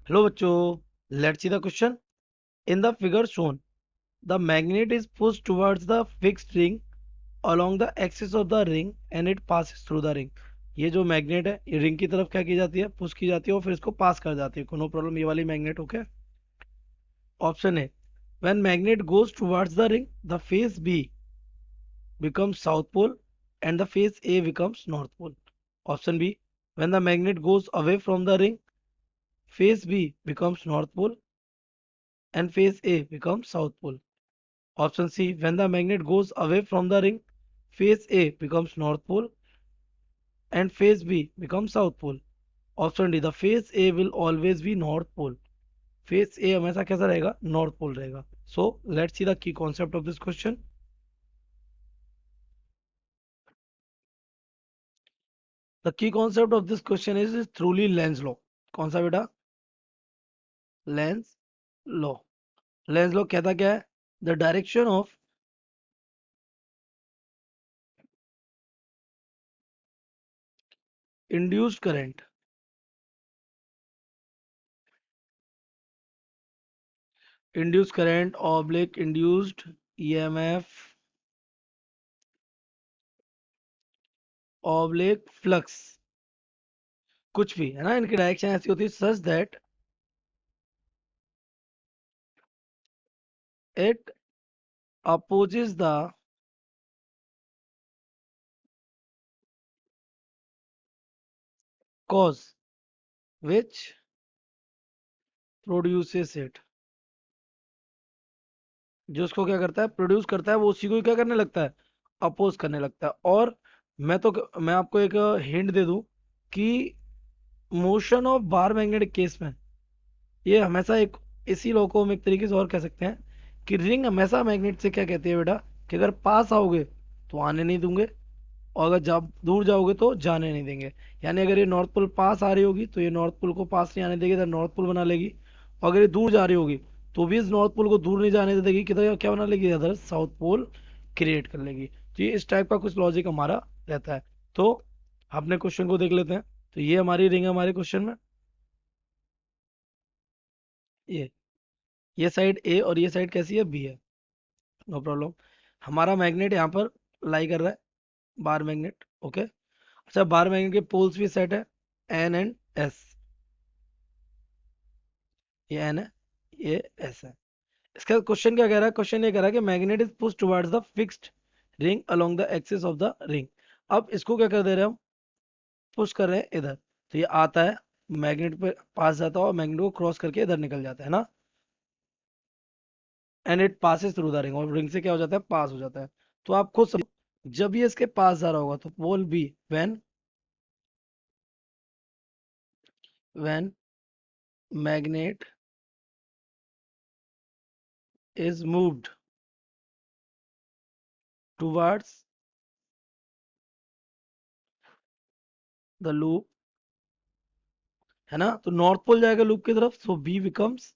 Hello बच्चों, let's see the question. In the figure shown, the magnet is pushed towards the fixed ring along the axis of the ring and it passes through the ring. ये जो magnet है ये ring की तरफ क्या की जाती है, पुश की जाती है और फिर इसको पास कर जाती है. नो प्रॉब्लम, ये वाली magnet. Okay. Option A, when magnet goes towards the ring the face B becomes south pole and the face A becomes north pole. Option B, when the magnet goes away from the ring face B becomes north pole and face A becomes south pole. Option C, when the magnet goes away from the ring, face A becomes north pole and face B becomes south pole. Option D, the face A will always be north pole. Face A हमेशा कैसा रहेगा, north pole रहेगा. So let's see the key concept of this question. The key concept of this question is truly Lenz law. कौन सा बेटा? Lenz law. Lenz law कहता क्या है? The direction of induced current oblique induced EMF oblique flux, कुछ भी है ना, इनकी डायरेक्शन ऐसी होती है such that it opposes the cause which produces it. जो उसको क्या करता है, प्रोड्यूस करता है, वो उसी को ही क्या करने लगता है, अपोज करने लगता है. और मैं आपको एक हिंट दे दूं कि motion of bar magnetic case में ये हमेशा एक, इसी लॉ को हम एक तरीके से और कह सकते हैं कि रिंग हमेशा मैग्नेट से क्या कहती है बेटा, कि अगर पास आओगे तो आने नहीं दूंगे और अगर जब दूर जाओगे तो जाने नहीं देंगे. यानी अगर ये नॉर्थ पोल पास आ रही होगी तो ये नॉर्थ पोल को पास नहीं आने देगी, इधर नॉर्थ पोल बना लेगी. और अगर ये दूर जा रही होगी तो भी इस नॉर्थ पोल को दूर नहीं जाने देगी, किधर क्या बना लेगी, इधर साउथ पोल क्रिएट कर लेगी. तो ये इस टाइप का कुछ लॉजिक हमारा रहता है. तो अपने क्वेश्चन को देख लेते हैं. तो ये हमारी रिंग है हमारे क्वेश्चन में. ये ये साइड ए और ये साइड कैसी है, बी है. No problem. हमारा मैग्नेट यहाँ पर लाई कर रहा है, बार मैग्नेट. ओके. अच्छा, बार मैग्नेट के पोल्स भी सेट है, एन एंड एस. ये एन है, ये एस है. इसका क्वेश्चन क्या कह रहा है, क्वेश्चन ये कह रहा है कि magnet is push towards the fixed ring along the axis of the ring. अब इसको क्या कर दे रहे हैं हम, पुश कर रहे हैं इधर. तो ये आता है, मैग्नेट पे पास जाता है और मैग्नेट को क्रॉस करके इधर निकल जाता है ना. And it passes through the ring, और रिंग से क्या हो जाता है, पास हो जाता है. तो आप खुद समझो, जब ये इसके पास जा रहा होगा तो pole B, when magnet is moved towards the loop, है ना, तो नॉर्थ पोल जाएगा लूप की तरफ. So B becomes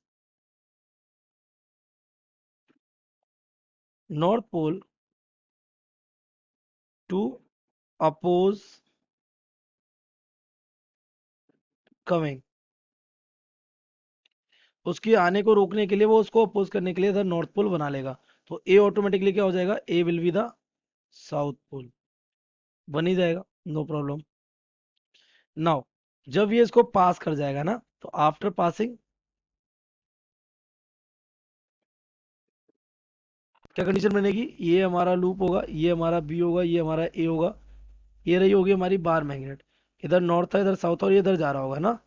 north pole to oppose coming. उसकी आने को रोकने के लिए, वो उसको अपोज करने के लिए इधर नॉर्थ पोल बना लेगा. तो ए ऑटोमेटिकली क्या हो जाएगा, A will be the south pole. बन ही जाएगा, नो प्रॉब्लम. नाउ जब ये इसको पास कर जाएगा ना, तो आफ्टर पासिंग क्या कंडीशन बनेगी, ये हमारा लूप होगा, ये हमारा बी होगा, ये हमारा ए होगा. ये रही होगी हमारी बार मैग्नेट. इधर नॉर्थ था, इधर साउथ, और ये इधर जा रहा होगा ना.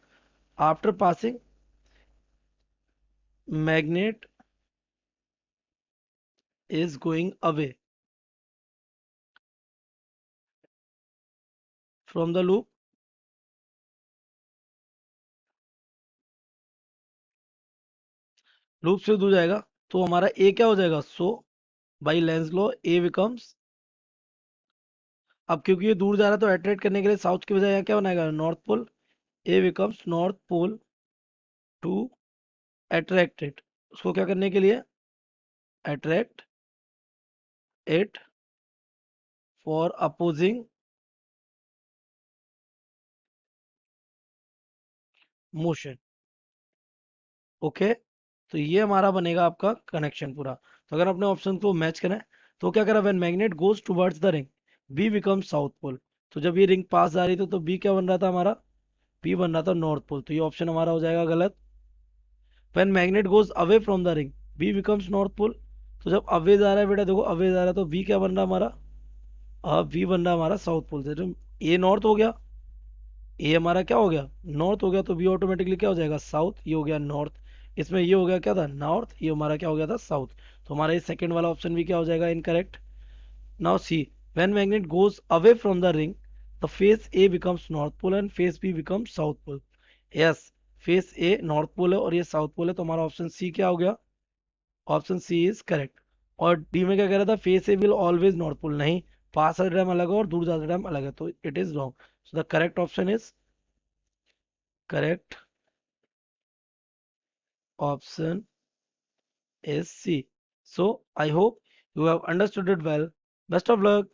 After passing magnet is going away from the loop. Loop से दूर जाएगा तो हमारा ए क्या हो जाएगा, so by Lenz law A becomes, अब क्योंकि ये दूर जा रहा है तो अट्रैक्ट करने के लिए साउथ की बजाय यहाँ क्या बनाएगा, north pole. A becomes north pole to attract it. उसको क्या करने के लिए, attract it for opposing motion. Okay, तो ये हमारा बनेगा आपका कनेक्शन पूरा। तो अगर अपने ऑप्शन को मैच करें तो क्या करा, when magnet goes towards the ring B become south pole. तो जब ये रिंग पास जा रही थी तो बी क्या बन रहा था हमारा, बी बन रहा था नॉर्थ पोल। तो ये ऑप्शन हमारा हो जाएगा गलत। When magnet goes away from the ring B becomes north pole. तो जब अवे जा रहा है बेटा, देखो अवे जा रहा है तो बी क्या बन रहा है हमारा, बी बन रहा है हमारा साउथ पोल से। तो ए नॉर्थ हो गया, ए हमारा क्या हो गया, नॉर्थ हो गया, तो बी ऑटोमेटिकली क्या हो जाएगा, साउथ। ये हो गया नॉर्थ, इसमें ये हो गया क्या था, नॉर्थ, ये हमारा क्या हो गया था, साउथ। तो हमारा ये सेकंड वाला ऑप्शन भी क्या हो जाएगा, incorrect. Now see, when magnet goes away from the ring the face A becomes north pole and face B becomes south pole. Yes, face A north pole है और ये साउथ पोल है, तो हमारा ऑप्शन सी क्या हो गया, option C is correct. और डी में क्या कह रहा था, face A will always north pole, नहीं, पास आते टाइम अलग है और दूर जाते टाइम अलग है, तो it is wrong. So the correct option is, correct option is C. So I hope you have understood it well. Best of luck.